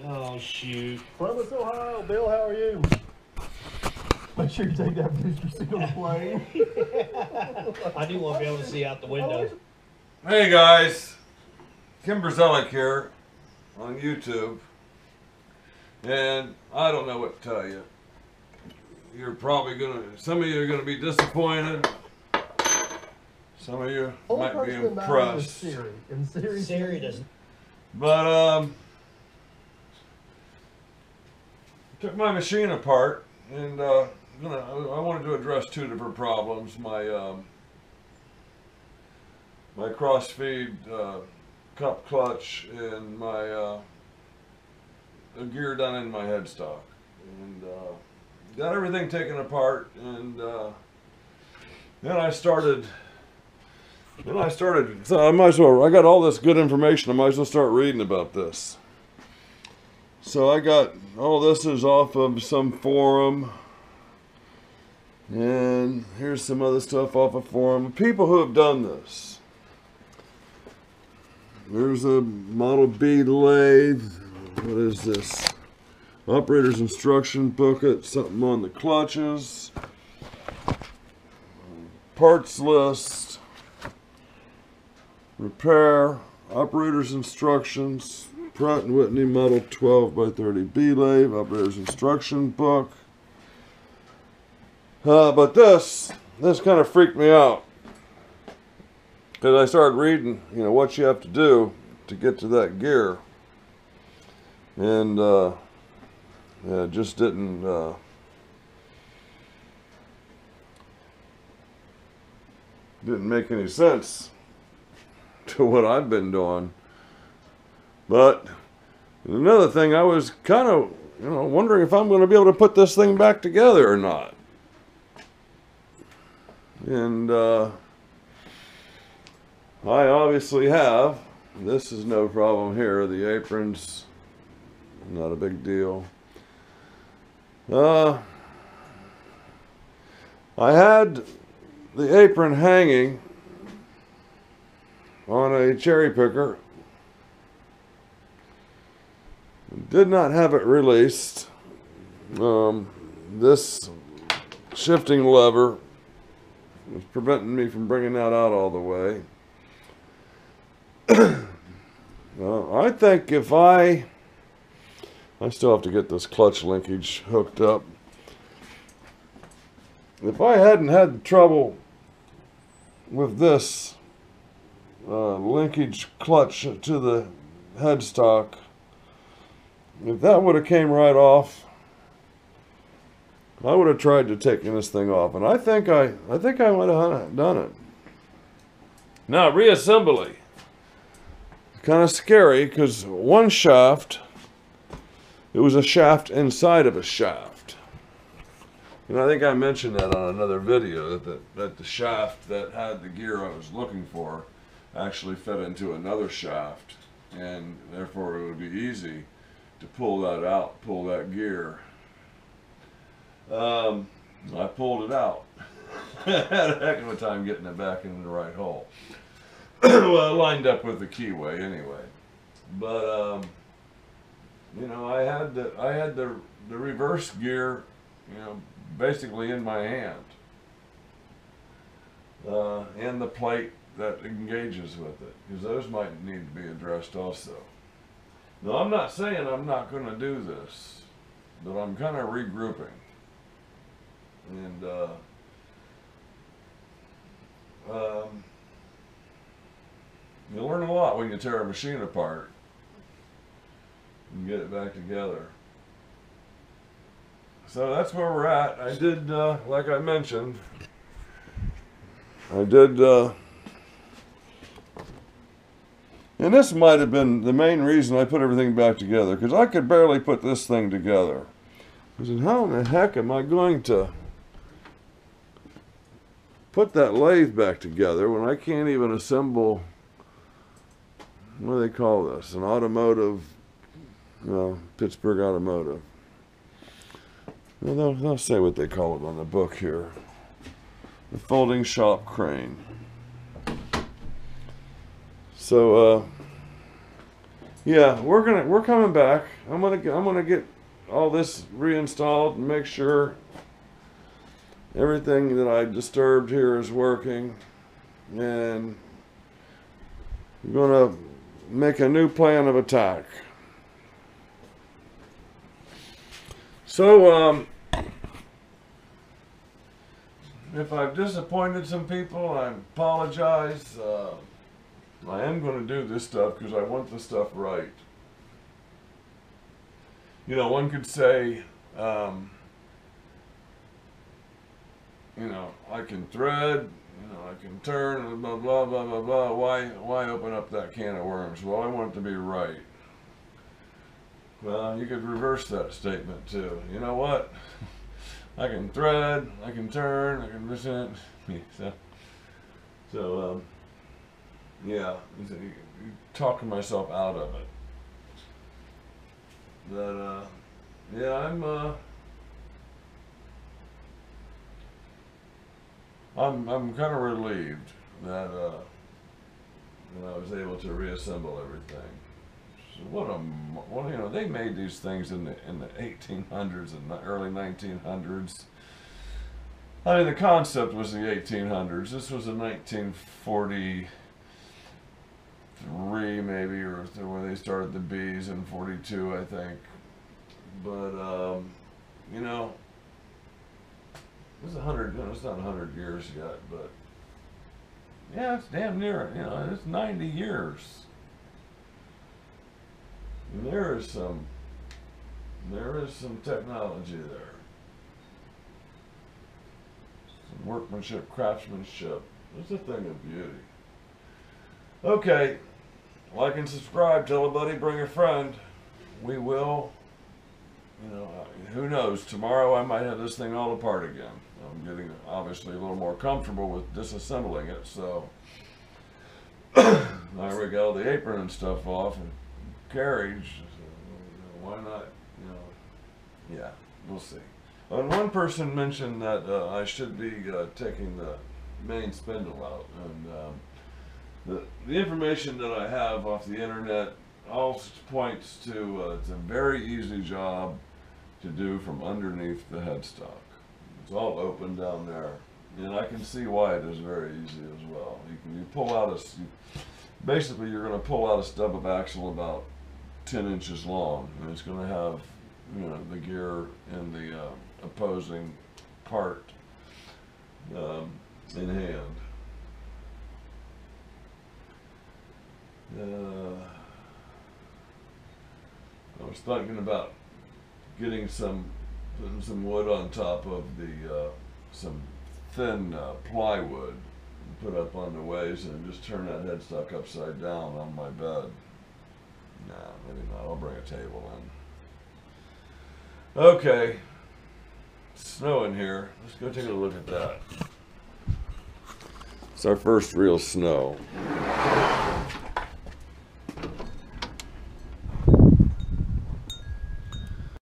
Oh, shoot. Columbus, Ohio. Bill, how are you? Make sure you take that booster seat on the plane. I do want to be able to see out the window. Hey guys, Kimberzelik here on YouTube, and I don't know what to tell you. You're probably some of you are gonna be disappointed. Some of you might be impressed. Siri doesn't. But took my machine apart, and I wanted to address two different problems. My cross-feed cup clutch and my the gear done in my headstock, and got everything taken apart, and then I started. So I might as well. I got all this good information. I might as well start reading about this. So I got all this is off of some forum, and here's some other stuff off a forum. People who have done this. There's a Model B lathe. What is this? Operator's instruction booklet. Something on the clutches. Parts list. Repair. Operator's instructions. Pratt and Whitney Model 12 by 30 B lathe. Operator's instruction book. But this kind of freaked me out. Because I started reading, you know, what you have to do to get to that gear. And yeah, it just didn't make any sense to what I've been doing. But another thing, I was kind of, you know, wondering if I'm going to be able to put this thing back together or not. And I obviously have. This is no problem here. The apron's not a big deal. I had the apron hanging on a cherry picker. Did not have it released. This shifting lever was preventing me from bringing that out all the way. Well, I think if I still have to get this clutch linkage hooked up. If I hadn't had trouble with this linkage clutch to the headstock, if that would have came right off, I would have tried to take this thing off, and I think I would have done it. Now, reassembly. Kind of scary because one shaft, it was a shaft inside of a shaft. And I think I mentioned that on another video, that the shaft that had the gear I was looking for actually fed into another shaft, and therefore it would be easy to pull that out, pull that gear. I pulled it out. I had a heck of a time getting it back in the right hole. Well, lined up with the keyway anyway. But you know, I had the reverse gear, you know, basically in my hand, and the plate that engages with it, because those might need to be addressed also. Now, I'm not saying I'm not going to do this, but I'm kind of regrouping, and you learn a lot when you tear a machine apart and get it back together. So that's where we're at. I did, like I mentioned, and this might have been the main reason I put everything back together, because I could barely put this thing together. I said, how in the heck am I going to put that lathe back together when I can't even assemble, what do they call this? An automotive, well, Pittsburgh Automotive. Well, they'll say what they call it on the book here. The folding shop crane. So, Yeah, we're coming back. I'm gonna get all this reinstalled and make sure everything that I disturbed here is working, and I'm gonna make a new plan of attack. So, if I've disappointed some people, I apologize. I am going to do this stuff because I want the stuff right. You know, one could say, you know, I can thread, you know, I can turn, and blah, blah, blah, blah, blah. Why open up that can of worms? Well, I want it to be right. Well, you could reverse that statement too. You know what? I can thread, I can turn, I can resent. So, yeah, you talking myself out of it. But, yeah, I'm kind of relieved that I was able to reassemble everything. So what you know, they made these things in the 1800s and the early 1900s. I mean, the concept was the 1800s. This was in 1943 maybe, or when they started the bees in 42, I think. But you know, it's 100. You know, it's not 100 years yet, but yeah, it's damn near. You know, it's 90 years. And there is some technology there. Some workmanship, craftsmanship. It's a thing of beauty. Okay, like and subscribe, tell a buddy, bring a friend. We will, you know, who knows, tomorrow I might have this thing all apart again. I'm getting obviously a little more comfortable with disassembling it, so I rig all the apron and stuff off and carriage, so, why not, you know, yeah, we'll see. And one person mentioned that I should be taking the main spindle out, and the information that I have off the internet all points to it's a very easy job to do from underneath the headstock. It's all open down there, and I can see why it is very easy as well. You pull out basically you're going to pull out a stub of axle about 10 inches long, and it's going to have, you know, the gear in the opposing part in hand. I was thinking about putting some wood on top of some thin plywood and put up on the ways and just turn that headstock upside down on my bed. Nah, maybe not. I'll bring a table in. Okay, it's snowing here. Let's go take a look at that. It's our first real snow.